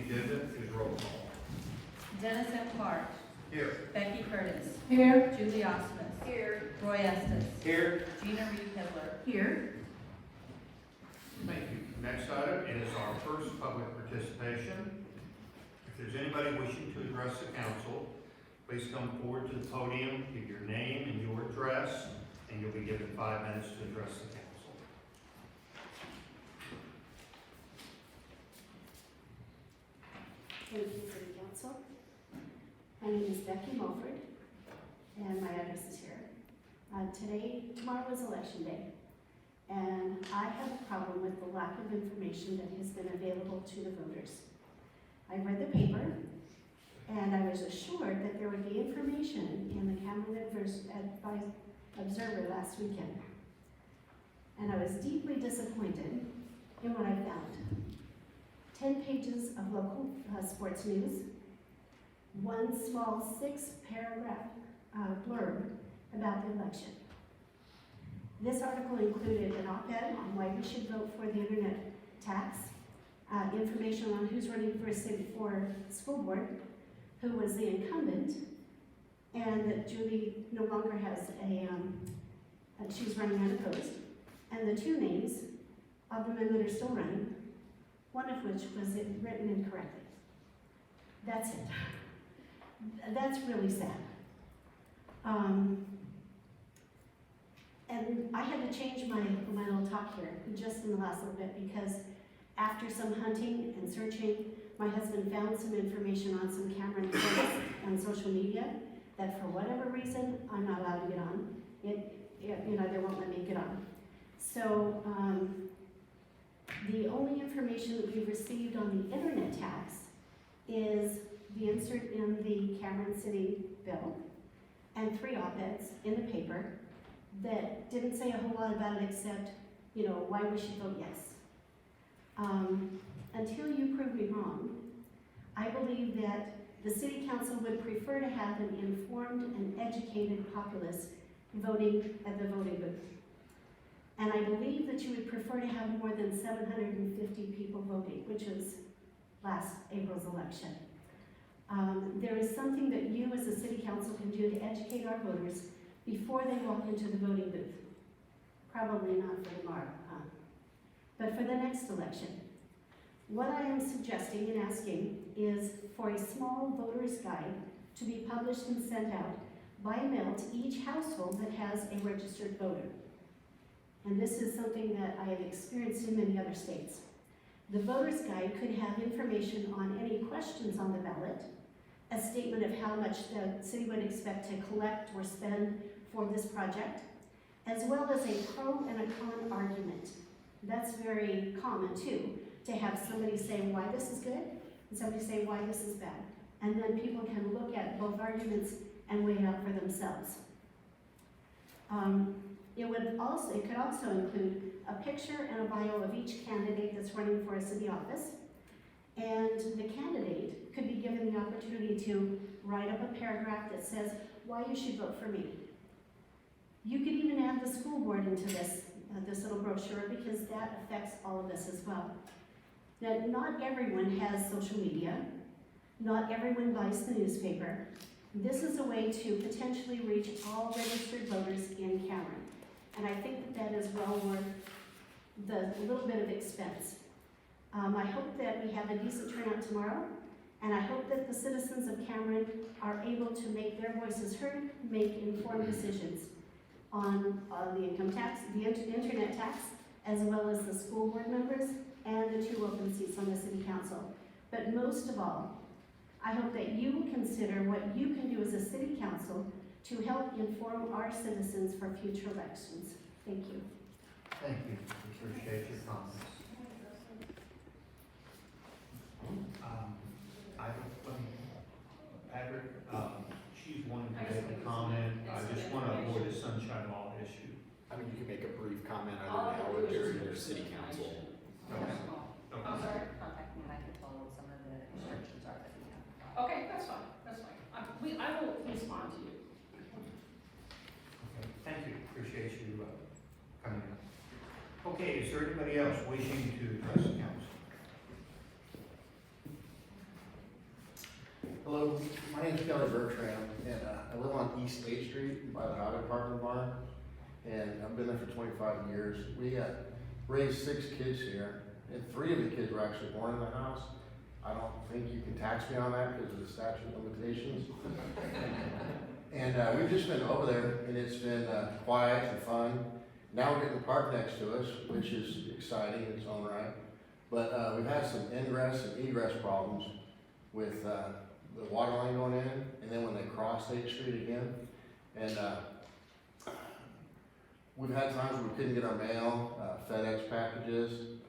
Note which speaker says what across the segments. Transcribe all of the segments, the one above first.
Speaker 1: agenda is roll call.
Speaker 2: Dennis M. Clark.
Speaker 1: Here.
Speaker 2: Becky Curtis.
Speaker 3: Here.
Speaker 2: Julie Osmus. Here. Roy Estes.
Speaker 1: Here.
Speaker 2: Gina Reed Hitler.
Speaker 3: Here.
Speaker 1: Thank you. Next item is our first public participation. If there's anybody wishing to address the council, please come forward to the podium, give your name and your address, and you'll be given 5 minutes to address the council.
Speaker 3: Thank you, City Council. My name is Becky Mulford, and my address is here. Tomorrow is election day, and I have a problem with the lack of information that has been available to the voters. I read the paper, and I was assured that there would be information in the Cameron Observer last weekend. And I was deeply disappointed in what I found. 10 pages of local sports news, one small 6-paragraph blurb about the election. This article included an op-ed on why we should vote for the internet tax, information on who's running for school board, who was the incumbent, and that Julie no longer has she's running unopposed, and the 2 names of the men that are still running, one of which was written incorrectly. That's it. That's really sad. And I had to change my little talk here just in the last little bit because after some hunting and searching, my husband found some information on some Cameron posts on social media that for whatever reason, I'm not allowed to get on. They won't let me get on. So the only information that we've received on the internet tax is the insert in the Cameron City bill and 3 op-eds in the paper that didn't say a whole lot about it except, why we should vote yes. Until you prove me wrong, I believe that the City Council would prefer to have an informed and educated populace voting at the voting booth. And I believe that you would prefer to have more than 750 people voting, which was last April's election. There is something that you as a City Council can do to educate our voters before they walk into the voting booth. Probably not for tomorrow, but for the next election. What I am suggesting and asking is for a small voter's guide to be published and sent out by mail to each household that has a registered voter. And this is something that I have experienced in many other states. The voter's guide could have information on any questions on the ballot, a statement of how much the city would expect to collect or spend for this project, as well as a pro and a con argument. That's very common too, to have somebody say why this is good and somebody say why this is bad. And then people can look at both arguments and weigh it out for themselves. It could also include a picture and a bio of each candidate that's running for a city office. And the candidate could be given the opportunity to write up a paragraph that says why you should vote for me. You could even add the school board into this little brochure because that affects all of us as well. Now, not everyone has social media. Not everyone buys the newspaper. This is a way to potentially reach all registered voters in Cameron. And I think that is well worth the little bit of expense. I hope that we have a decent turnout tomorrow, and I hope that the citizens of Cameron are able to make their voices heard, make informed decisions on the income tax, the internet tax, as well as the school board members and the 2 open seats on the city council. But most of all, I hope that you will consider what you can do as a city council to help inform our citizens for future elections. Thank you.
Speaker 1: Thank you. Appreciate your comments. Patrick, she's wanting to make a comment. I just want to avoid a sunshine law issue.
Speaker 4: I mean, you can make a brief comment either now or during your city council.
Speaker 1: Okay.
Speaker 2: I'm sorry, contact me and I can tell what some of the restrictions are that we have.
Speaker 5: Okay, that's fine, that's fine. I will respond to you.
Speaker 1: Okay. Thank you. Appreciate you coming in. Okay, is there anybody else wishing to address the council?
Speaker 6: Hello, my name's Kelly Bertram, and I live on East 8th Street by the highway department barn, and I've been there for 25 years. We raised 6 kids here, and 3 of the kids were actually born in the house. I don't think you can tax me on that because of the statute of limitations. And we've just been over there, and it's been quiet and fun. Now we're getting the park next to us, which is exciting in its own right. But we've had some ingress and egress problems with the water line going in, and then when they cross 8th Street again. And we've had times where we couldn't get our mail, FedEx packages,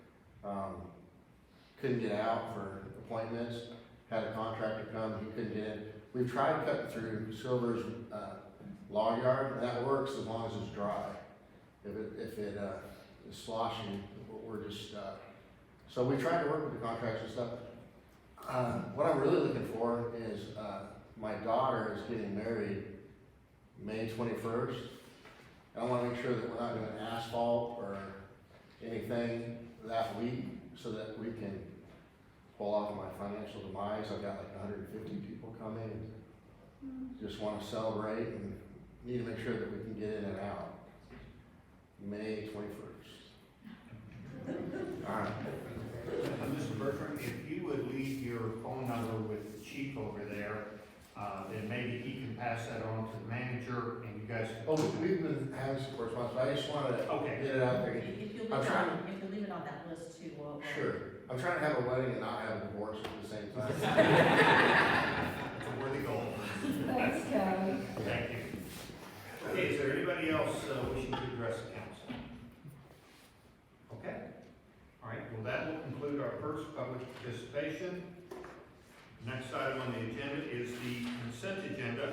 Speaker 6: couldn't get out for appointments, had a contractor come, he couldn't get in. We've tried cutting through Silver's log yard, and that works as long as it's dry. If it is sloshing, we're just, so we tried to work with the contractors and stuff. What I'm really looking for is, my daughter is getting married May 21st. And I wanna make sure that we're not doing asphalt or anything that week so that we can pull off my financial demise. I've got like 150 people coming, just wanna celebrate and need to make sure that we can get in and out. May 21st. All right.
Speaker 1: Mr. Bertram, if you would leave your phone number with the chief over there, then maybe he can pass that on to the manager and you guys can.
Speaker 6: Oh, we've been having some correspondence, but I just wanted to
Speaker 1: Okay.
Speaker 6: get it out there.
Speaker 2: If you leave
Speaker 6: I'm
Speaker 2: it
Speaker 6: trying
Speaker 2: on, if you leave it on that list too, we'll.
Speaker 6: Sure. I'm trying to have a wedding and not have a divorce at the same time.
Speaker 1: It's a worthy goal.
Speaker 3: Thanks, Kelly.
Speaker 1: Thank you. Okay, is there anybody else wishing to address the council? Okay. All right, well, that will conclude our first public participation. Next item on the agenda is the consent agenda.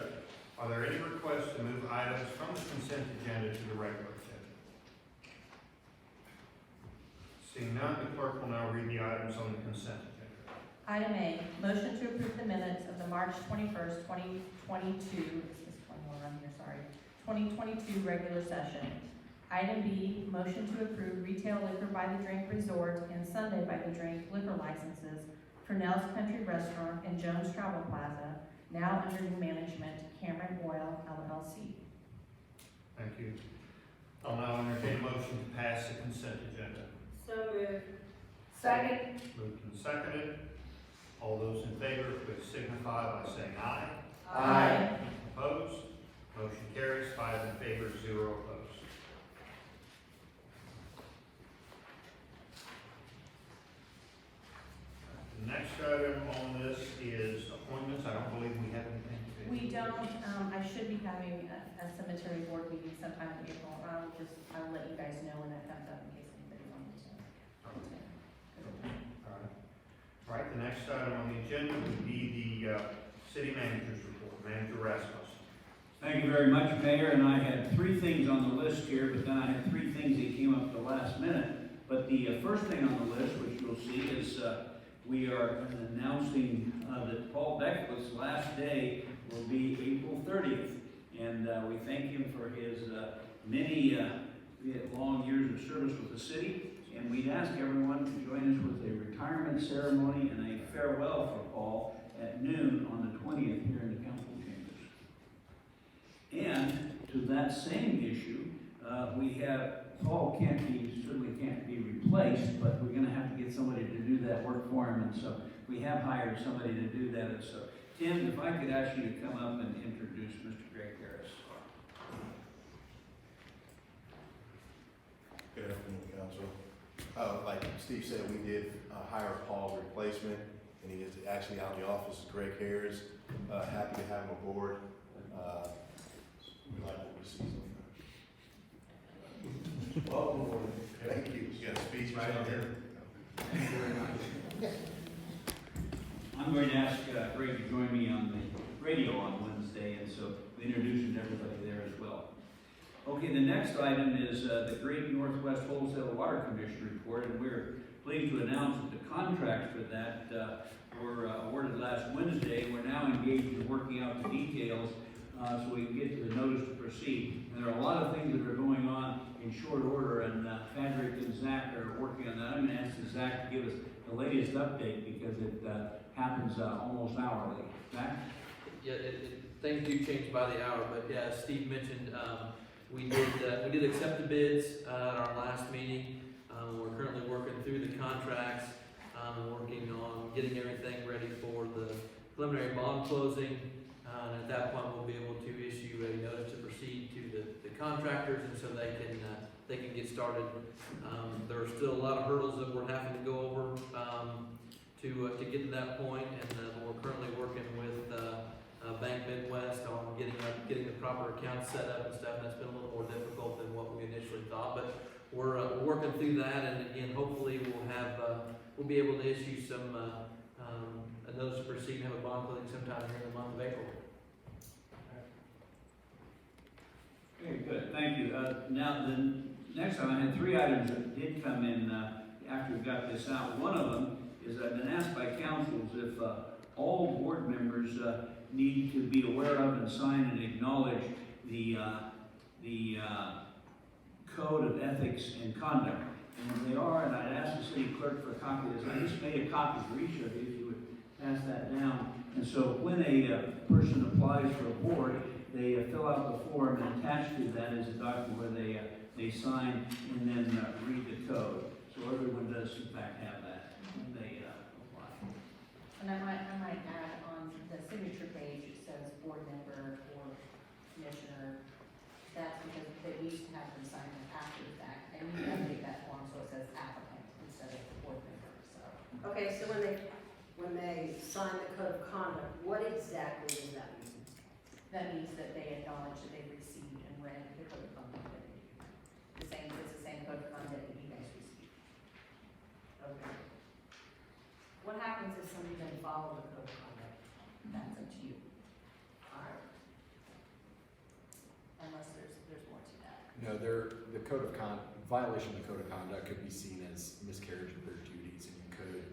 Speaker 1: Are there any requests to move items from the consent agenda to the regular agenda? Seeing none, the clerk will now read the items on the consent agenda.
Speaker 2: Item A, motion to approve the minutes of the March 21st, 2022, this is 21 on here, sorry, 2022 regular session. Item B, motion to approve retail liquor by the drink resort and Sunday by the drink liquor licenses for Nell's Country Restaurant and Jones Travel Plaza, now under new management, Cameron Oil LLC.
Speaker 1: Thank you. I'll now entertain a motion to pass the consent agenda.
Speaker 5: So moved.
Speaker 2: Second.
Speaker 1: Moved and seconded. All those in favor, please signify by saying aye.
Speaker 2: Aye.
Speaker 1: Opposed? Motion carries 5 in favor, 0 opposed. The next item on this is appointments. I don't believe we have anything to do.
Speaker 2: We don't, I should be having a cemetery board meeting sometime in April. I'll let you guys know when that comes up in case anybody wanted to.
Speaker 1: All right, the next item on the agenda would be the city manager's report. Manager Rasmussen.
Speaker 7: Thank you very much, Mayor, and I had 3 things on the list here, but then I had 3 things that came up at the last minute. But the first thing on the list, which you'll see, is we are announcing that Paul Beckwith's last day will be April 30th. And we thank him for his many long years of service with the city. And we'd ask everyone to join us with a retirement ceremony and a farewell for Paul at noon on the 20th here in the council chambers. And to that same issue, we have, Paul certainly can't be replaced, but we're going to have to get somebody to do that work for him. And so we have hired somebody to do that. And so, Tim, if I could ask you to come up and introduce Mr. Greg Harris.
Speaker 8: Good afternoon, Council. Like Steve said, we did hire Paul's replacement, and he is actually out in the office, Greg Harris. Happy to have him aboard. We like what we see so far. Welcome. Thank you. You got a speech right here.
Speaker 7: I'm going to ask Greg to join me on the radio on Wednesday, and so we introduce him to everybody there as well. Okay, the next item is the Great Northwest Wholesale Water Commission report, and we're pleased to announce that the contracts for that were awarded last Wednesday. We're now engaged in working out the details so we can get to the notice to proceed. And there are a lot of things that are going on in short order, and Patrick and Zach are working on that. I'm going to ask Zach to give us a the latest update because it happens almost hourly. Matt?
Speaker 9: Yeah, things do change by the hour, but yeah, as Steve mentioned, we did accept the bids at our last meeting. We're currently working through the contracts, working on getting everything ready for the preliminary bond closing. And at that point, we'll be able to issue a notice to proceed to the contractors, and so they can get started. There are still a lot of hurdles that we're having to go over to get to that point, and we're currently working with Bank Midwest on getting the proper accounts set up and stuff. And that's been a little more difficult than what we initially thought, but we're working through that, and again, hopefully we'll be able to issue some a notice to proceed and have a bond closing sometime here in the month of April.
Speaker 7: Very good, thank you. Now, the next time, I had 3 items that did come in after we got this out. One of them is I've been asked by councils if all board members need to be aware of and sign and acknowledge the Code of Ethics and Conduct. And they are, and I'd ask the city clerk for a copy of this. I just made a copy for each of you, if you would pass that down. And so when a person applies for a board, they fill out the form, and attached to that is a document where they sign and then read the code. So everyone does in fact have that when they apply.
Speaker 2: And I might add on the signature page, it says board member or commissioner. That's because we used to have them sign it after the fact, and we update that form so it says applicant instead of board member, so.
Speaker 10: Okay, so when they sign the code of conduct, what exactly does that mean?
Speaker 2: That means that they acknowledge that they've received and read the code of conduct. It's the same code of conduct that you guys received.
Speaker 10: Okay. What happens if somebody doesn't follow the code of conduct?
Speaker 2: That's up to you,
Speaker 10: All right.
Speaker 2: unless there's more to that.
Speaker 4: No, the violation of the code of conduct could be seen as miscarriage of their duties, and you could,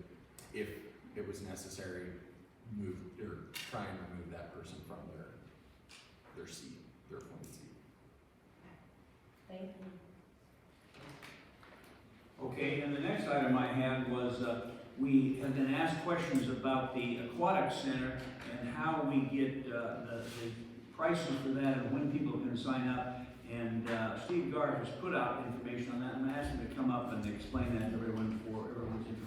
Speaker 4: if it was necessary, move or try and remove that person from their seat, their appointed seat.
Speaker 2: Thank you.
Speaker 7: Okay, and the next item I had was, we have been asked questions about the Aquatic Center and how we get the prices for that and when people can sign up. And Steve Garr has put out information on that, and I asked him to come up and explain that to everyone for everyone's information.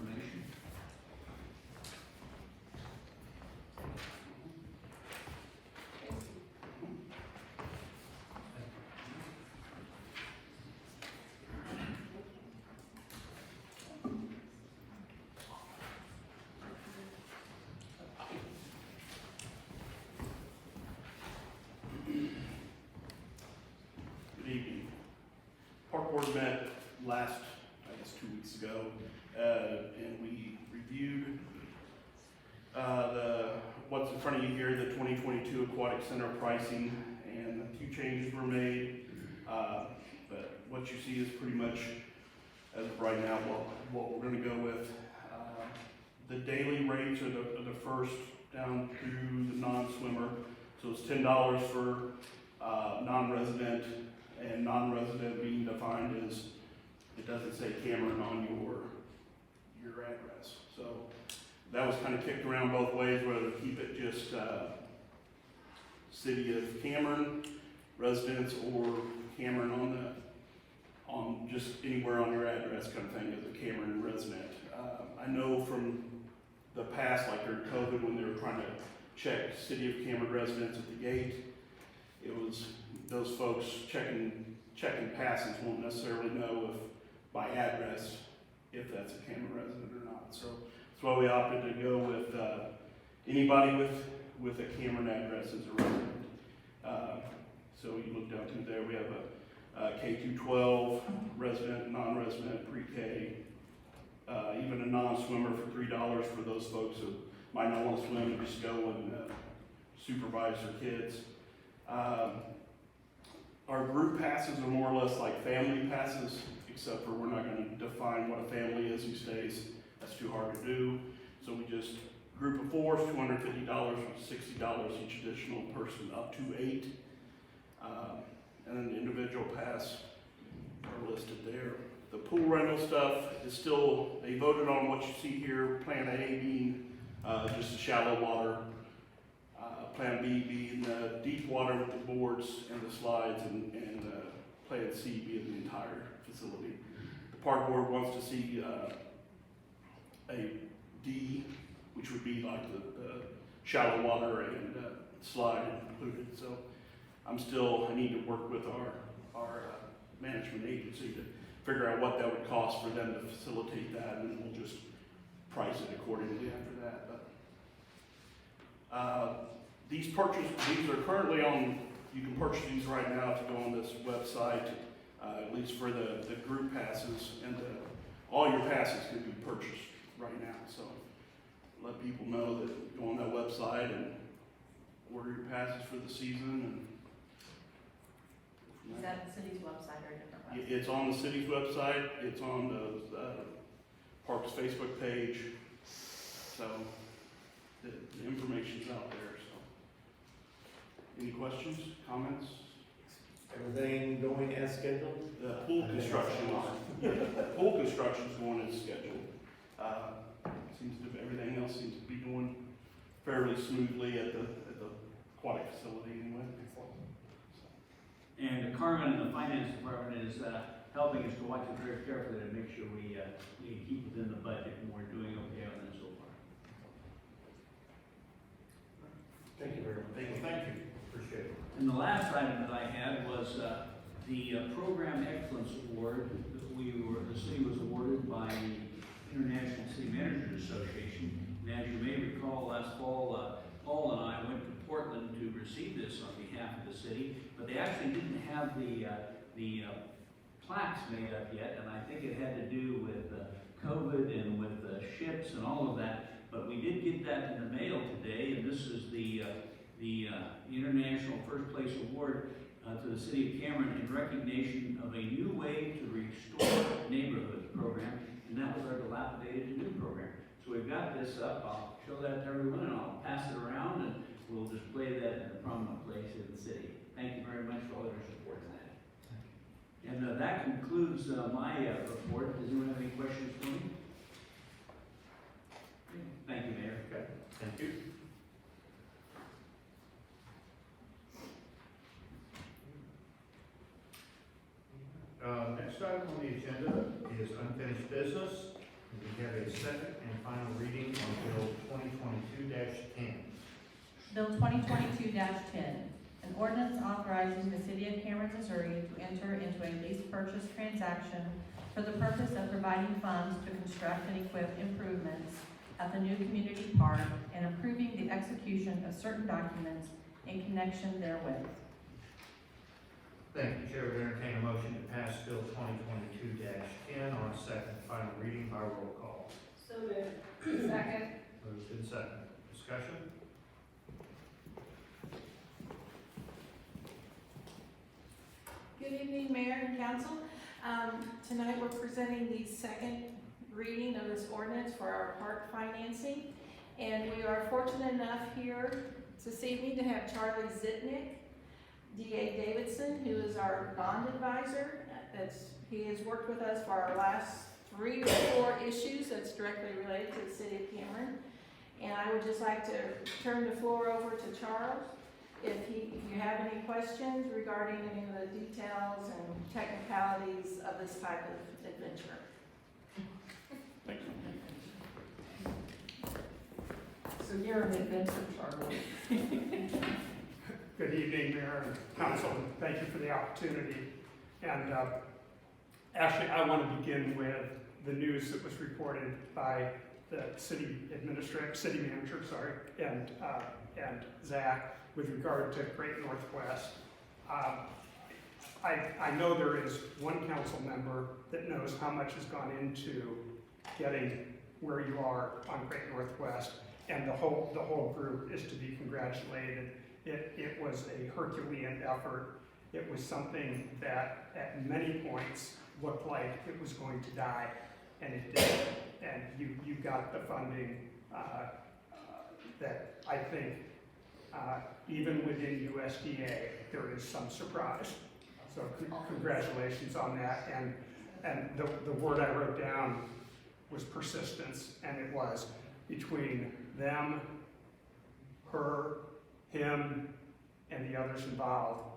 Speaker 11: Good evening. Park Board met last, 2 weeks ago, and we reviewed what's in front of you here, the 2022 Aquatic Center pricing, and a few changes were made. But what you see is pretty much, as of right now, what we're going to go with. The daily rates are the first down through the non-swimmer. So it's $10 for non-resident, and non-resident being defined as, it doesn't say Cameron on your address. So that was kind of kicked around both ways, whether to keep it just City of Cameron residents or Cameron on just anywhere on your address kind of thing as a Cameron resident. I know from the past, like during COVID, when they were trying to check City of Cameron residents at the gate, it was those folks checking passes won't necessarily know if by address if that's a Cameron resident or not. So that's why we opted to go with anybody with a Cameron address as a resident. So you look down through there, we have a K-12 resident, non-resident, pre-K, even a non-swimmer for $3 for those folks who might not want to swim and just go and supervise their kids. Our group passes are more or less like family passes, except for we're not going to define what a family is who stays. That's too hard to do. So we just, group of 4 is $250, $60 each additional person, up to 8. And then the individual pass are listed there. The pool rental stuff is still, they voted on what you see here, Plan A being, just shallow water. Plan B being, deep water with the boards and the slides, and Plan C being the entire facility. The park board wants to see, a D, which would be like the shallow water and, slide included, so I need to work with our management agency to figure out what that would cost for them to facilitate that, and then we'll just price it accordingly after that. But these are currently on, you can purchase these right now if you go on this website, at least for the group passes, and all your passes can be purchased right now, so let people know that go on that website and order your passes for the season.
Speaker 2: Is that the city's website or a different website?
Speaker 11: It's on the city's website, it's on the park's Facebook page, so the information's out there, so. Any questions, comments?
Speaker 12: Everything going as scheduled?
Speaker 11: The pool construction's going as scheduled. Everything else seems to be going fairly smoothly at the aquatic facility anyway.
Speaker 7: And Carmen in the finance department is helping us to watch it very carefully to make sure we keep within the budget, and we're doing okay on that so far.
Speaker 12: Thank you very much.
Speaker 1: Thank you, appreciate it.
Speaker 7: And the last item that I had was the Program Excellence Award that the city was awarded by the International City Managers Association. And as you may recall, last fall, Paul and I went to Portland to receive this on behalf of the city, but they actually didn't have the plaques made up yet, and I think it had to do with COVID and with ships and all of that. But we did get that in the mail today, and this is the International First Place Award to the City of Cameron in recognition of a new way to restore neighborhoods program, and that was our dilapidated new program. So we've got this up, I'll show that to everyone, and I'll pass it around, and we'll display that in a prominent place in the city. Thank you very much for all your support tonight. And that concludes my report. Does anyone have any questions for me? Thank you, Mayor.
Speaker 1: Okay, thank you. Next item on the agenda is unfinished business. We have a second and final reading on Bill 2022-10.
Speaker 2: Bill 2022-10, an ordinance authorizing the city of Cameron, Missouri to enter into a lease purchase transaction for the purpose of providing funds to construct and equip improvements at the new community park and approving the execution of certain documents in connection therewith.
Speaker 1: Thank you, Chair. Would entertain a motion to pass Bill 2022-10 on second and final reading by roll call.
Speaker 10: So moved. Second.
Speaker 1: Moved and second. Discussion?
Speaker 13: Good evening, Mayor and Council. Tonight we're presenting the second reading of this ordinance for our park financing. And we are fortunate enough here this evening to have Charlie Zitnick, D.A. Davidson, who is our bond advisor. He has worked with us for our last 3 or 4 issues that's directly related to the city of Cameron. And I would just like to turn the floor over to Charles. If you have any questions regarding any of the details and technicalities of this type of adventure.
Speaker 11: Thank you.
Speaker 13: So you're an adventure, Charlie.
Speaker 14: Good evening, Mayor and Council, and thank you for the opportunity. And actually, I want to begin with the news that was reported by the city manager, and Zach, with regard to Great Northwest. I know there is one council member that knows how much has gone into getting where you are on Great Northwest, and the whole group is to be congratulated. It was a Herculean effort. It was something that at many points looked like it was going to die, and it did. And you got the funding that I think even within USDA there is some surprise. So congratulations on that. And and the word I wrote down was persistence, and it was between them, her, him, and the others involved.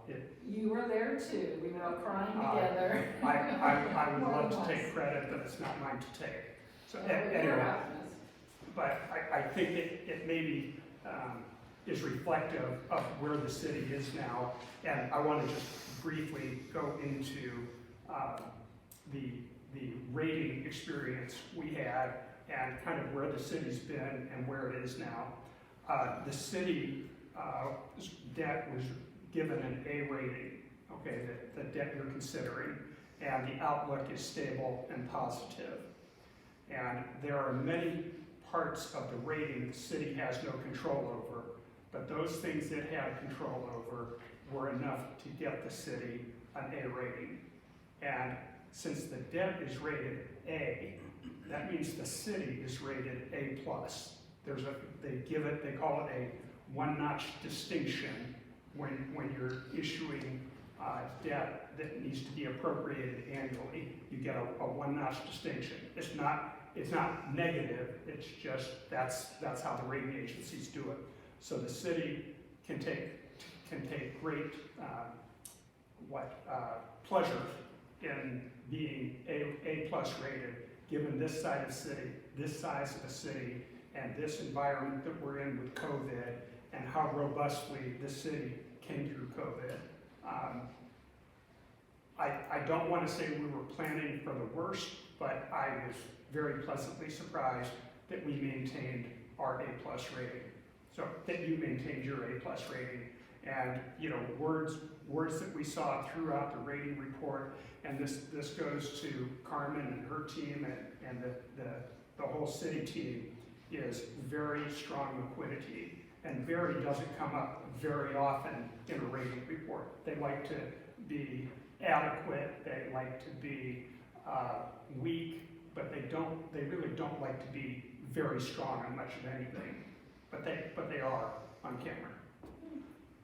Speaker 10: You were there too, we were all crying together.
Speaker 14: I would
Speaker 10: More
Speaker 14: love
Speaker 10: than
Speaker 14: to take
Speaker 10: once.
Speaker 14: credit, but it's not mine to take. So
Speaker 10: Well, you're
Speaker 14: anyway,
Speaker 10: happiness.
Speaker 14: but I think it maybe is reflective of where the city is now. And I want to just briefly go into the rating experience we had and kind of where the city's been and where it is now. The city debt was given an A rating, okay, the debt you're considering, and the outlook is stable and positive. And there are many parts of the rating the city has no control over, but those things it had control over were enough to get the city an A rating. And since the debt is rated A, that means the city is rated A+. They call it a one-notch distinction when you're issuing debt that needs to be appropriated annually. You get a one-notch distinction. It's not negative, it's just that's how the rating agencies do it. So the city can take great pleasure in being A+ rated, given this size of a city, and this environment that we're in with COVID, and how robustly the city came through COVID. I don't want to say we were planning for the worst, but I was very pleasantly surprised that we maintained our A+ rating. So that you maintained your A+ rating. And words that we saw throughout the rating report, and this goes to Carmen and her team and the whole city team, is very strong liquidity. And very doesn't come up very often in a rating report. They like to be adequate, they like to be weak, but they really don't like to be very strong on much of anything. But they are on camera.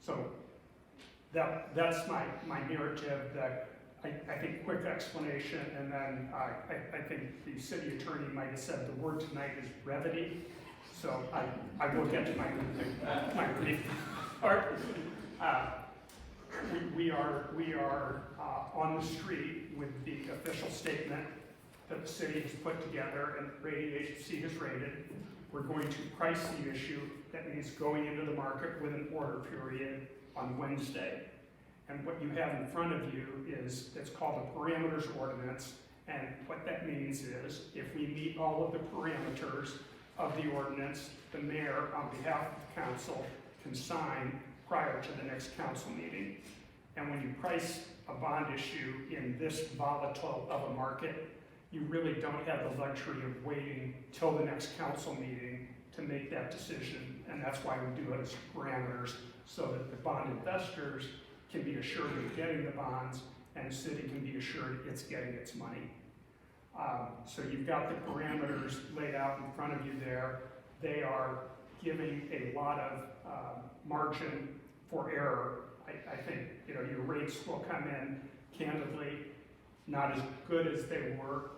Speaker 14: So that's my narrative. That I think quick explanation, and then I think the city attorney might have said the word tonight is brevity. So I will get to my brief part. We are on the street with the official statement that the city has put together and the rating agency has rated. We're going to price the issue. That means going into the market with an order period on Wednesday. And what you have in front of you is, it's called the parameters ordinance. And what that means is, if we meet all of the parameters of the ordinance, the mayor, on behalf of the council, can sign prior to the next council meeting. And when you price a bond issue in this volatile of a market, you really don't have the luxury of waiting till the next council meeting to make that decision. And that's why we do it as parameters, so that the bond investors can be assured of getting the bonds, and the city can be assured it's getting its money. So you've got the parameters laid out in front of you there. They are giving a lot of margin for error. I think your rates will come in candidly not as good as they were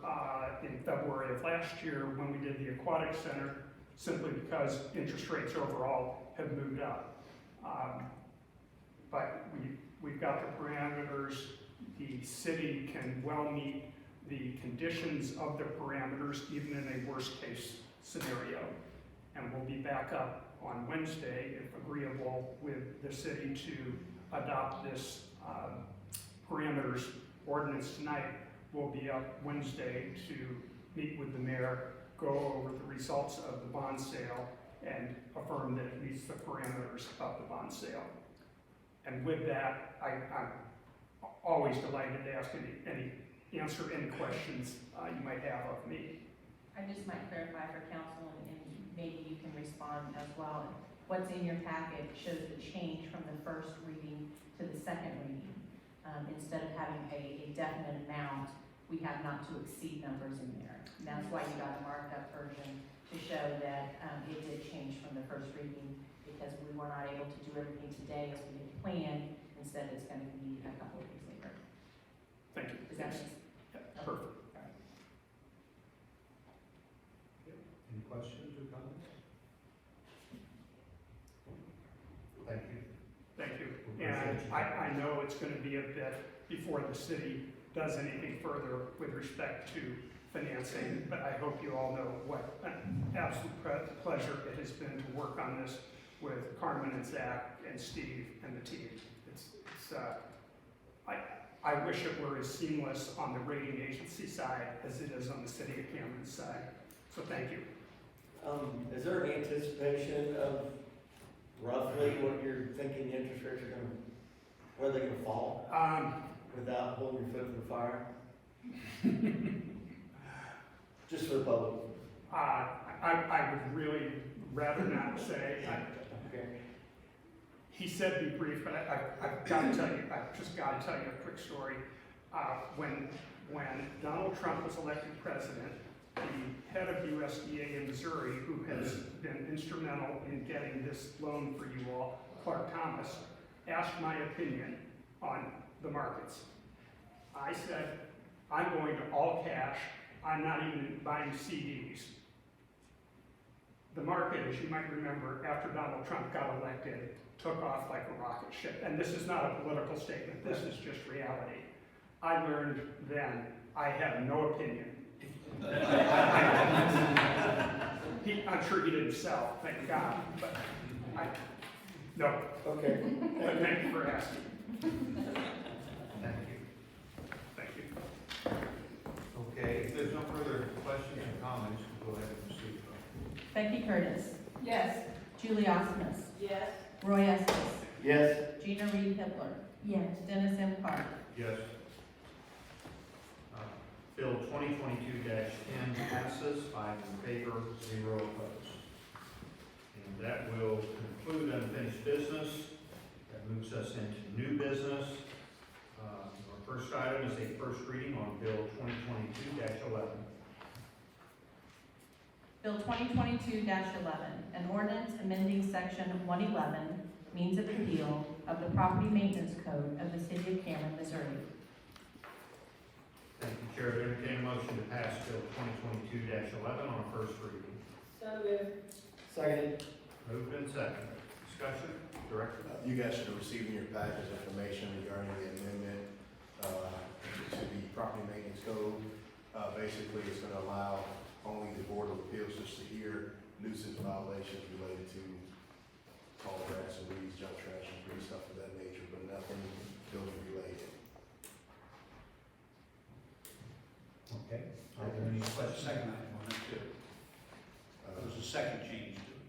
Speaker 14: in February of last year when we did the Aquatic Center, simply because interest rates overall have moved up. But we've got the parameters. The city can well meet the conditions of the parameters, even in a worst case scenario. And we'll be back up on Wednesday, if agreeable with the city to adopt this parameters ordinance tonight. We'll be up Wednesday to meet with the mayor, go over the results of the bond sale, and affirm that it meets the parameters of the bond sale. And with that, I'm always delighted to answer any questions you might have of me.
Speaker 2: I just might clarify for council, and maybe you can respond as well. What's in your packet shows the change from the first reading to the second reading. Instead of having a definite amount, we have not to exceed numbers in there. And that's why you got a marked up version, to show that it did change from the first reading, because we were not able to do everything today as we had planned. Instead, it's going to be a couple of weeks later.
Speaker 14: Thank you.
Speaker 2: Does that make sense?
Speaker 14: Perfect.
Speaker 1: Any questions or comments? Thank you.
Speaker 14: Thank you.
Speaker 1: We
Speaker 14: And
Speaker 1: appreciate you.
Speaker 14: I know it's gonna be a bit before the city does anything further with respect to financing, but I hope you all know what an absolute pleasure it has been to work on this with Carmen and Zach and Steve and the team. I wish it were as seamless on the rating agency side as it is on the city of Cameron's side. So thank you.
Speaker 12: Is there an anticipation of roughly what you're thinking the interest rates are gonna, where they're gonna fall without holding your foot to the fire? Just for the public.
Speaker 14: I would really rather not say.
Speaker 12: Okay.
Speaker 14: He said be brief, but I've got to tell you, I've just got to tell you a quick story. When Donald Trump was elected president, the head of USDA in Missouri, who has been instrumental in getting this loan for you all, Clark Thomas, asked my opinion on the markets. I said, I'm going to all cash. I'm not even buying CDs. The market, as you might remember, after Donald Trump got elected, took off like a rocket ship. And this is not a political statement, this is just reality. I learned then I have no opinion. I'm sure he didn't sell, thank God, but no.
Speaker 12: Okay.
Speaker 14: But thank you for asking.
Speaker 1: Thank you.
Speaker 14: Thank you.
Speaker 1: Okay, if there's no further questions or comments, we'll go ahead and proceed.
Speaker 2: Becky Curtis.
Speaker 10: Yes.
Speaker 2: Julie Osmus.
Speaker 10: Yes.
Speaker 2: Roy Estes.
Speaker 12: Yes.
Speaker 2: Gina Reed Hitler. Yes. Dennis M. Carter.
Speaker 1: Yes. Bill 2022-10 passes, 5 in favor, 0 opposed. And that will conclude unfinished business. That moves us into new business. Our first item is a first reading on Bill 2022-11.
Speaker 2: Bill 2022-11, an ordinance amending section 111, means of appeal of the Property Maintenance Code of the City of Cameron, Missouri.
Speaker 1: Thank you, Chair. I entertain a motion to pass Bill 2022-11 on first reading.
Speaker 10: So moved.
Speaker 12: Second.
Speaker 1: Moved and seconded. Discussion, Director?
Speaker 8: You guys should have received in your package information regarding the amendment to the property maintenance code. Basically, it's going to allow only the Board of Appeals just to hear nuisance violations related to tall grass and weeds, junk trash and green stuff of that nature, but nothing building related.
Speaker 1: Okay. Are there any questions?
Speaker 7: Second item on that too. There was a second change to it.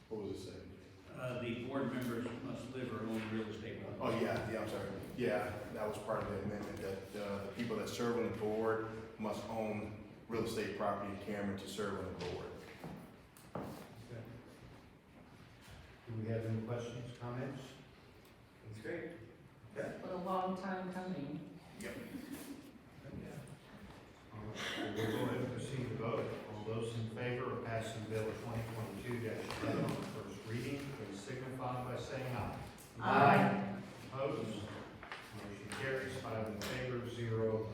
Speaker 8: What was it saying?
Speaker 7: The board members must live or own real estate.
Speaker 8: Oh, yeah, I'm sorry. Yeah, that was part of the amendment, that the people that serve on the board must own real estate property in Cameron to serve on the board.
Speaker 1: Okay. Do we have any questions, comments?
Speaker 12: That's great.
Speaker 1: Okay.
Speaker 10: Been a long time coming.
Speaker 8: Yep.
Speaker 1: We'll go ahead and proceed to vote. All those in favor of passing Bill 2022-11 on first reading, please signify by saying aye.
Speaker 2: Aye.
Speaker 1: Opposed? Motion carries, 5 in favor, 0 opposed.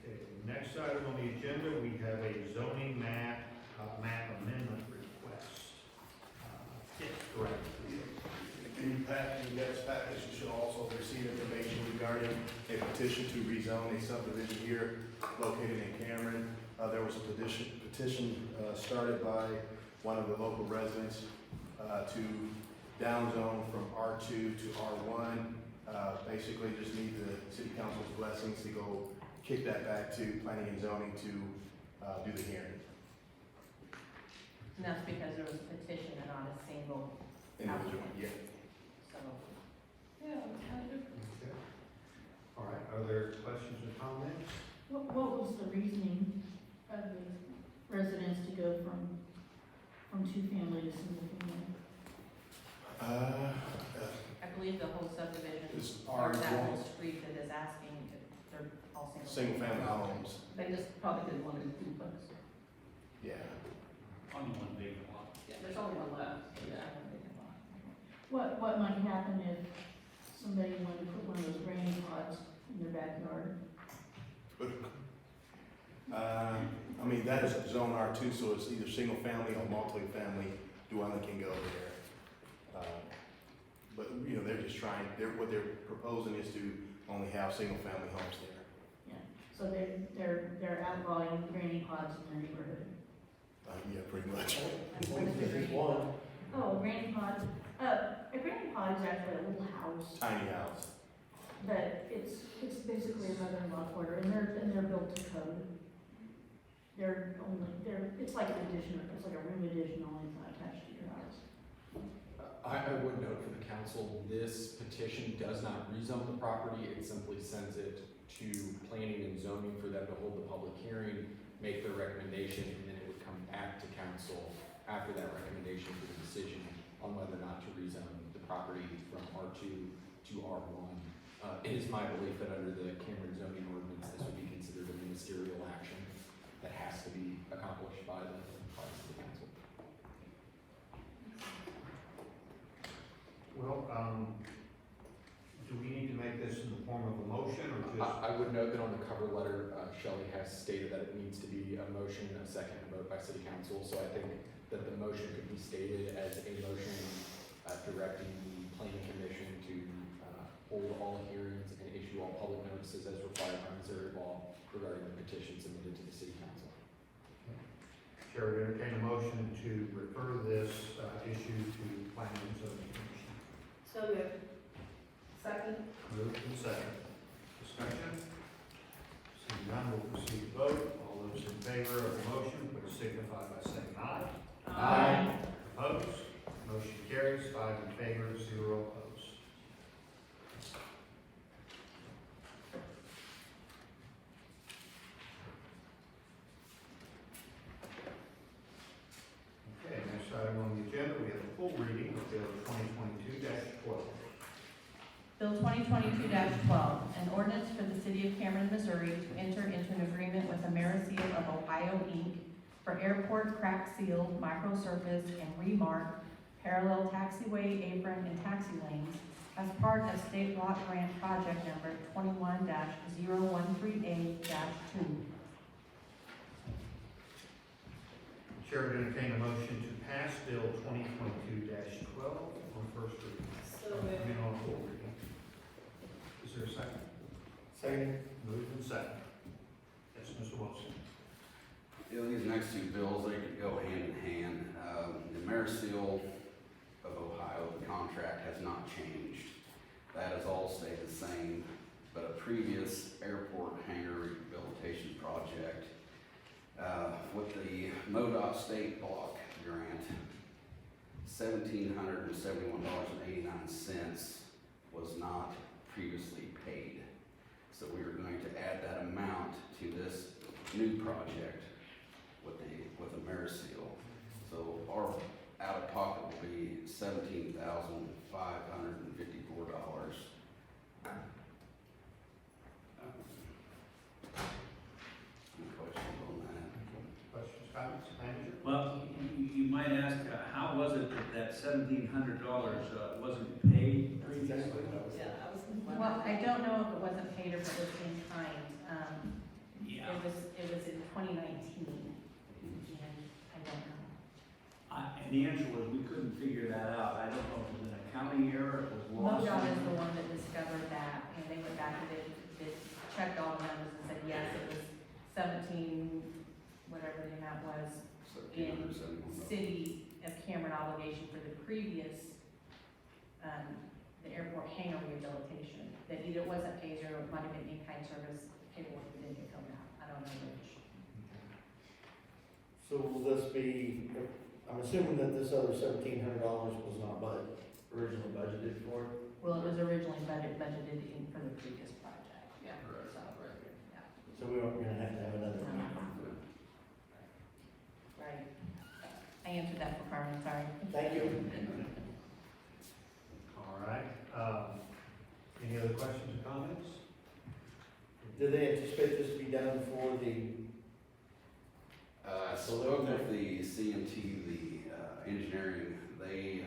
Speaker 1: Okay, next item on the agenda, we have a zoning map amendment request. Correct.
Speaker 8: In you guys' package, you should also receive information regarding a petition to rezone a subdivision here located in Cameron. There was a petition started by one of the local residents to downzone from R2 to R1. Basically, just need the city council's blessings to go kick that back to planning and zoning to do the hearing.
Speaker 2: And that's because there was a petition and not a single
Speaker 8: Individual, yeah.
Speaker 2: So,
Speaker 10: Yeah.
Speaker 1: Okay. All right, are there questions or comments?
Speaker 15: What was the reasoning of the residents to go from two-family to single-family?
Speaker 2: I believe the whole subdivision,
Speaker 8: It's
Speaker 2: or that
Speaker 8: R1.
Speaker 2: whole street that is asking, they're all
Speaker 8: Single family homes,
Speaker 10: They just probably didn't want to do duplex.
Speaker 8: yeah.
Speaker 7: Only one big lot.
Speaker 10: Yeah, there's only one left.
Speaker 15: What might happen if somebody wanted to put one of those granny pods in their backyard.
Speaker 8: I mean, that is zone R2, so it's either single family or multi-family dwelling can go there. But, you know, they're just trying, what they're proposing is to only have single family homes there.
Speaker 15: So they're outlawing granny pods in their neighborhood.
Speaker 8: Yeah, pretty much.
Speaker 12: Just one.
Speaker 15: Oh, granny pod, a granny pod is actually a little house,
Speaker 8: Tiny house.
Speaker 15: but it's basically a mother-in-law quarter, and they're built to code. It's like an addition, it's like a room addition, only it's not attached to your house.
Speaker 4: I would note for the council, this petition does not rezone the property, it simply sends it to planning and zoning for them to hold the public hearing, make their recommendation, and then it would come back to council after that recommendation for the decision on whether or not to rezone the property from R2 to R1. It is my belief that under the Cameron zoning ordinance, this would be considered a ministerial action that has to be accomplished by the city council.
Speaker 1: Well, do we need to make this in the form of a motion or just?
Speaker 4: I would note that on the cover letter, Shelley has stated that it needs to be a motion, a second vote by city council, so I think that the motion could be stated as a motion directing the planning commission to hold all hearings and issue all public notices as required by Missouri law regarding the petition submitted to the city council.
Speaker 1: Chair would entertain a motion to refer this issue to planning and zoning commission.
Speaker 10: So moved. Second?
Speaker 1: Moved and second. Discussion? Seeing none, we'll proceed to vote. All those in favor of the motion, please signify by saying aye.
Speaker 10: Aye.
Speaker 1: Opposed? Motion carries, 5 in favor, 0 opposed. Okay, next item on the agenda, we have a full reading of Bill 2022-12.
Speaker 2: Bill 2022-12, an ordinance for the city of Cameron, Missouri to enter into an agreement with AmeriSeal of Ohio, Inc. for airport crack seal, microsurface, and remark parallel taxiway, apron, and taxi lanes as part of state block grant project number 21-013A-2.
Speaker 1: Chair would entertain a motion to pass Bill 2022-12 on first reading.
Speaker 10: So
Speaker 1: I mean, on full reading. Is there a second?
Speaker 12: Second.
Speaker 1: Moved and second. Yes, Mr. Wilson.
Speaker 16: Yeah, these next two bills, they could go hand in hand. The AmeriSeal of Ohio, the contract has not changed. That has all stayed the same, but a previous airport hangar rehabilitation project with the MoDOT state block grant, $1,771.89 was not previously paid. So we are going to add that amount to this new project with AmeriSeal. So our out-of-pocket will be $17,554. Any questions on that?
Speaker 1: Questions, comments, manager?
Speaker 7: Well, you might ask, how was it that $1,700 wasn't paid?
Speaker 12: Exactly.
Speaker 10: Yeah, I was.
Speaker 2: Well, I don't know if it wasn't paid or if it was in kind.
Speaker 7: Yeah.
Speaker 2: It was in 2019, and I don't know.
Speaker 7: And the answer was, we couldn't figure that out. I don't know if it was an accounting error, it was lost.
Speaker 2: MoDOT is the one that discovered that, and they went back and did checked all the numbers and said, yes, it was 17, whatever the amount was, in city of Cameron obligation for the previous, the airport hangar rehabilitation, that either wasn't paid or it might have been in-kind service paperwork that didn't get filled out. I don't know which.
Speaker 12: So will this be, I'm assuming that this other $1,700 was not originally budgeted for?
Speaker 2: Well, it was originally budgeted in for the previous project. Yeah.
Speaker 16: Correct.
Speaker 12: So we aren't gonna have to have another one?
Speaker 2: Right. I answered that for Carmen, sorry.
Speaker 12: Thank you.
Speaker 1: All right. Any other questions or comments?
Speaker 12: Do they anticipate this to be done for the,
Speaker 16: I spoke with the CMT, the engineering, they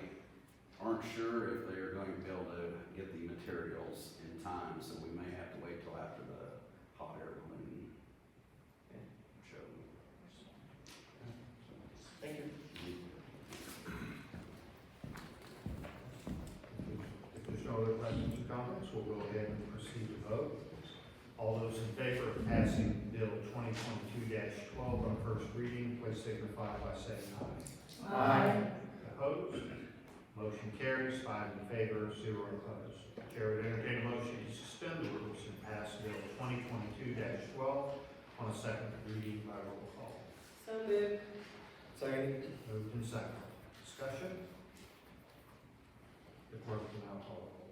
Speaker 16: aren't sure if they are going to be able to get the materials in time, so we may have to wait till after the hot air balloon show.
Speaker 12: Thank you.
Speaker 1: If there's no other questions or comments, we'll go ahead and proceed to vote. All those in favor of passing Bill 2022-12 on first reading, please signify by saying aye.
Speaker 2: Aye.
Speaker 1: Opposed? Motion carries, 5 in favor, 0 opposed. Chair would entertain a motion to suspend the rules and pass Bill 2022-12 on a second reading by roll call.
Speaker 10: So moved.
Speaker 12: Second.
Speaker 1: Moved and seconded. Discussion? The clerk will now call the roll.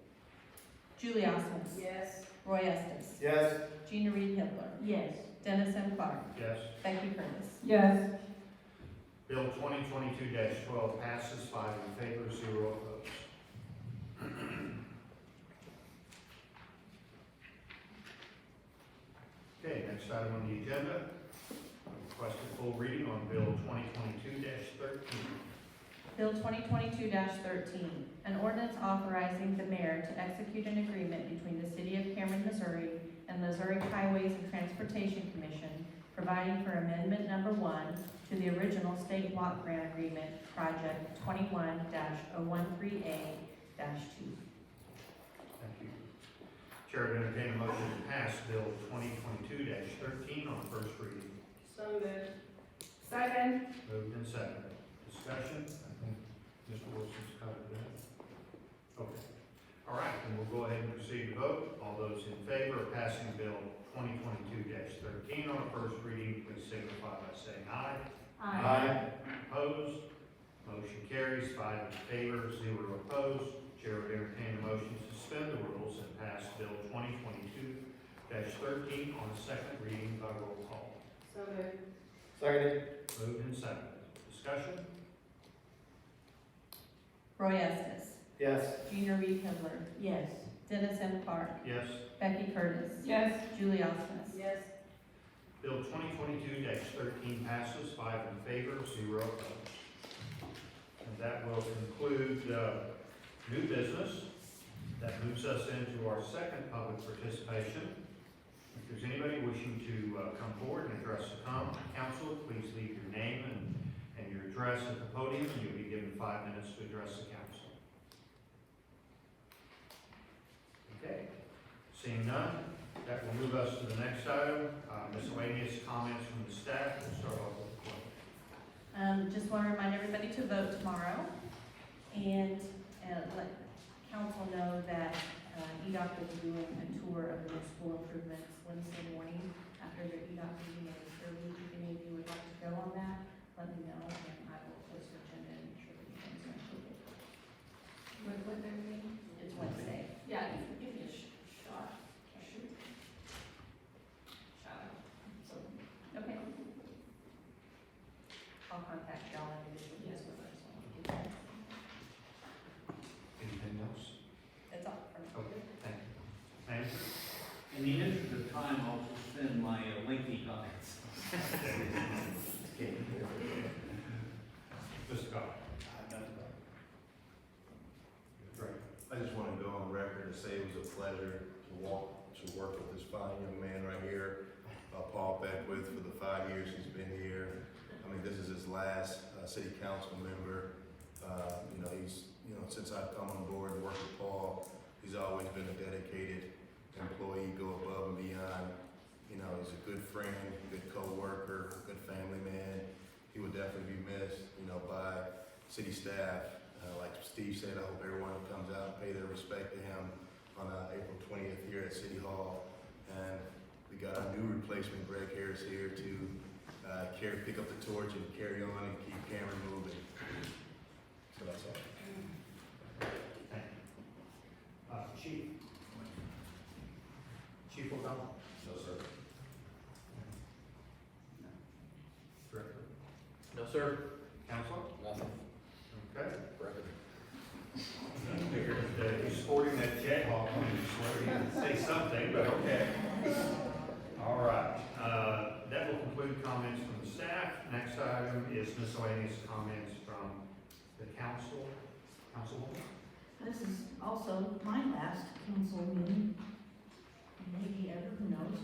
Speaker 2: Julie Osmond.
Speaker 10: Yes.
Speaker 2: Roy Estes.
Speaker 12: Yes.
Speaker 2: Gina Reed Hitler.
Speaker 15: Yes.
Speaker 2: Dennis M. Clark.
Speaker 1: Yes.
Speaker 2: Becky Curtis.
Speaker 15: Yes.
Speaker 1: Bill 2022-12 passes, 5 in favor, 0 opposed. Okay, next item on the agenda, requested full reading on Bill 2022-13.
Speaker 2: Bill 2022-13, an ordinance authorizing the mayor to execute an agreement between the City of Cameron, Missouri and Missouri Highways and Transportation Commission, providing for amendment number 1 to the original state block grant agreement, project 21-013A-2.
Speaker 1: Thank you. Chair would entertain a motion to pass Bill 2022-13 on first reading.
Speaker 10: So moved. Second.
Speaker 1: Moved and seconded. Discussion? I think Mr. Wilson's covered that. Okay. All right, then we'll go ahead and proceed to vote. All those in favor of passing Bill 2022-13 on a first reading, please signify by saying aye. Opposed? Motion carries, 5 in favor, 0 opposed. Chair would entertain a motion to suspend the rules and pass Bill 2022-13 on a second reading by roll call.
Speaker 10: So moved.
Speaker 12: Second.
Speaker 1: Moved and seconded. Discussion?
Speaker 2: Roy Estes.
Speaker 12: Yes.
Speaker 2: Gina Reed Hitler.
Speaker 15: Yes.
Speaker 2: Dennis M. Clark.
Speaker 1: Yes.
Speaker 2: Becky Curtis.
Speaker 15: Yes.
Speaker 2: Julie Osmond.
Speaker 10: Yes.
Speaker 1: Bill 2022-13 passes, 5 in favor, 0 opposed. And that will conclude new business. That moves us into our second public participation. If there's anybody wishing to come forward and address the council, please leave your name and your address at the podium, and you'll be given 5 minutes to address the council. Okay, seeing none, that will move us to the next item, miscellaneous comments from the staff. We'll start off with the clerk.
Speaker 2: Just want to remind everybody to vote tomorrow and let council know that EDOC will be doing a tour of the school improvements Wednesday morning after their EDOC meeting at 8:30. If any of you would like to go on that, let me know and I will post the agenda and make sure that you guys are included.
Speaker 5: What they're meeting?
Speaker 2: It's Wednesday.
Speaker 5: Yeah, give me a shot. Shoot. Shout out. So,
Speaker 2: Okay. I'll contact y'all individually as well.
Speaker 1: Anything else?
Speaker 2: That's all for me.
Speaker 1: Okay, thank you. Manager?
Speaker 7: In the interest of time, I'll suspend my lengthy comments.
Speaker 1: Mr. Scott? Great.
Speaker 8: I just want to go on record and say it was a pleasure to work with this fine young man right here, Paul Beckwith, for the 5 years he's been here. I mean, this is his last city council member. Since I've come on board and worked with Paul, he's always been a dedicated employee, go above and beyond. He's a good friend, good co-worker, good family man. He would definitely be missed, by city staff. Like Steve said, I hope everyone comes out and pay their respect to him on April 20th here at City Hall. And we got our new replacement, Greg Harris, here to pick up the torch and carry on and keep Cameron moving. So that's all.
Speaker 1: Thank you. Chief O'Donnell?
Speaker 16: No, sir.
Speaker 1: Director?
Speaker 9: No, sir.
Speaker 1: Counselor?
Speaker 4: Nothing.
Speaker 1: Okay.
Speaker 4: Record.
Speaker 1: Figured he's sporting that Jayhawk, I'm just worried he'd say something, but okay. All right, that will conclude comments from the staff. Next item is miscellaneous comments from the council. Councilwoman?
Speaker 15: This is also my last council meeting, maybe ever, who knows?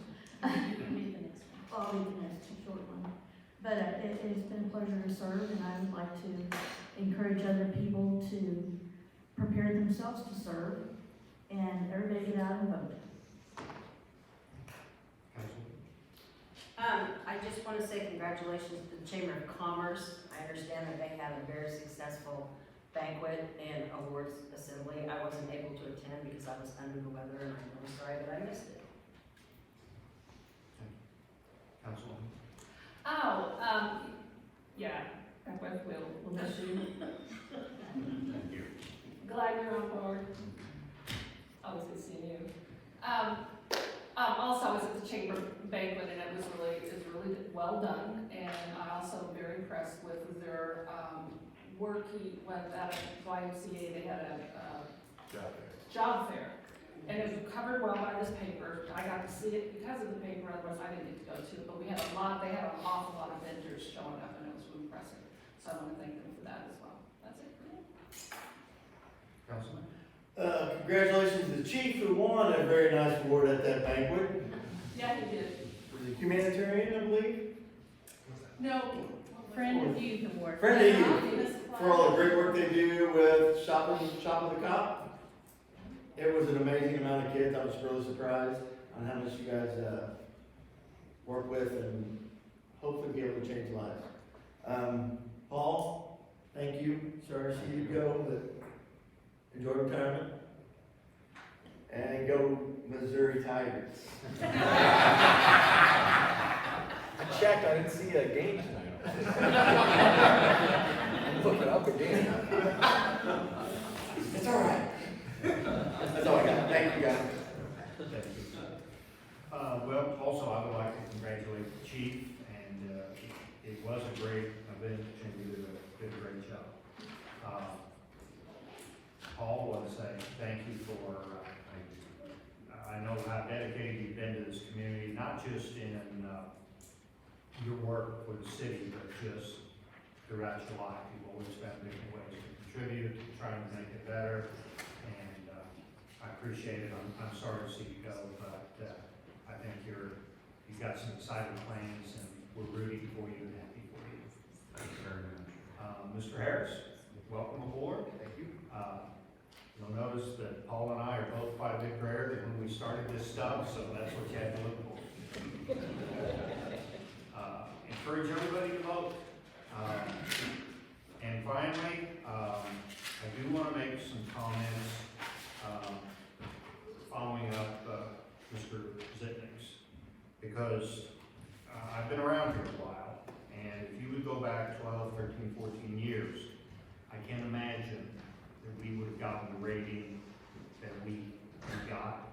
Speaker 2: It'll be the next one.
Speaker 15: I'll be the next short one. But it's been a pleasure to serve, and I would like to encourage other people to prepare themselves to serve, and everybody get out and vote.
Speaker 10: I just want to say congratulations to the Chamber of Commerce. I understand that they had a very successful banquet and awards assembly. I wasn't able to attend because I was under the weather, and I'm really sorry that I missed it.
Speaker 1: Councilwoman?
Speaker 5: Oh, yeah, I both will miss you.
Speaker 1: Thank you.
Speaker 5: Glad you're on board. Always good seeing you. Also, I was at the chamber banquet, and it was really well done, and I also am very impressed with their, work. When at YMCA, they had a job fair, and it was covered well by this paper. I got to see it because of the paper, otherwise I didn't get to go to it, but they had an awful lot of vendors showing up, and it was really impressive. So I want to thank them for that as well. That's it for me.
Speaker 1: Councilman?
Speaker 12: Congratulations to the chief who won a very nice award at that banquet.
Speaker 5: Yeah, he did.
Speaker 12: Was it humanitarian, I believe?
Speaker 5: No.
Speaker 2: Friend of Youth Award.
Speaker 12: Friend of Youth, for all the great work they do with Shop of the Cop. It was an amazing amount of kids. I was really surprised on how much you guys work with and hopefully be able to change lives. Paul, thank you. Sorry to see you go, but enjoy retirement. And go Missouri Tigers.
Speaker 4: I checked, I didn't see a game tonight. Look it up again.
Speaker 12: It's all right. That's all I got. Thank you, guys.
Speaker 1: Thank you. Well, also, I would like to congratulate the chief, and it was a great event, and you did a great job. Paul, I want to say thank you for, I know how dedicated you've been to this community, not just in your work for the city, but just throughout your life. You've always found different ways to contribute, to try to make it better, and I appreciate it. I'm sorry to see you go, but I think you've got some exciting plans, and we're rooting for you and happy for you. Thank you very much. Mr. Harris, welcome aboard. Thank you. You'll notice that Paul and I are both quite a bit rarer than when we started this stuff, so that's what you had to look for. Encourage everybody to vote. And finally, I do want to make some comments following up Mr. Zitnick's, because I've been around here a while, and if you would go back 12, 13, 14 years, I can't imagine that we would have gotten the rating that we got.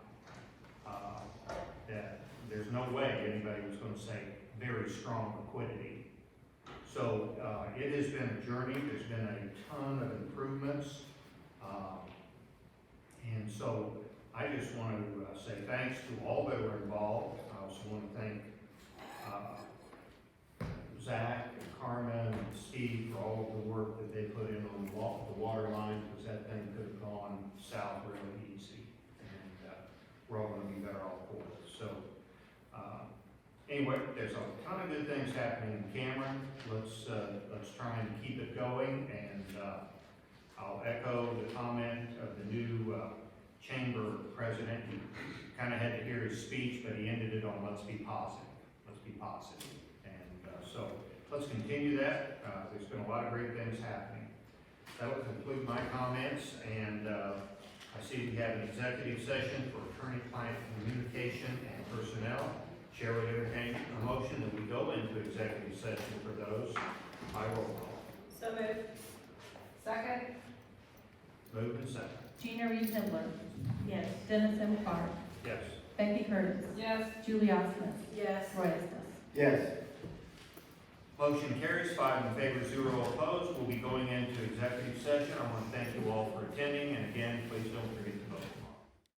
Speaker 1: That there's no way anybody was going to say very strong liquidity. So it has been a journey. There's been a ton of improvements. And so I just want to say thanks to all that were involved. I also want to thank Zach and Carmen and Steve for all of the work that they put in on the water line, because that thing could have gone south really easy. And we're all going to be better off for it. So anyway, there's a ton of good things happening in Cameron. Let's try and keep it going, and I'll echo the comment of the new chamber president. He kind of had to hear his speech, but he ended it on let's be positive. Let's be positive. And so let's continue that. There's been a lot of great things happening. That will conclude my comments, and I see we have an executive session for attorney-client communication and personnel. Chair would entertain a motion that we go into executive session for those by roll call.
Speaker 10: So moved.
Speaker 5: Second?
Speaker 1: Moved and second.
Speaker 2: Gina Reed Hitler.
Speaker 15: Yes.
Speaker 2: Dennis M. Clark.
Speaker 1: Yes.
Speaker 2: Becky Curtis.
Speaker 5: Yes.
Speaker 2: Julie Osmond.
Speaker 10: Yes.
Speaker 2: Roy Estes.
Speaker 12: Yes.
Speaker 1: Motion carries 5 in favor, 0 opposed. We'll be going into executive session. I want to thank you all for attending, and again, please don't forget to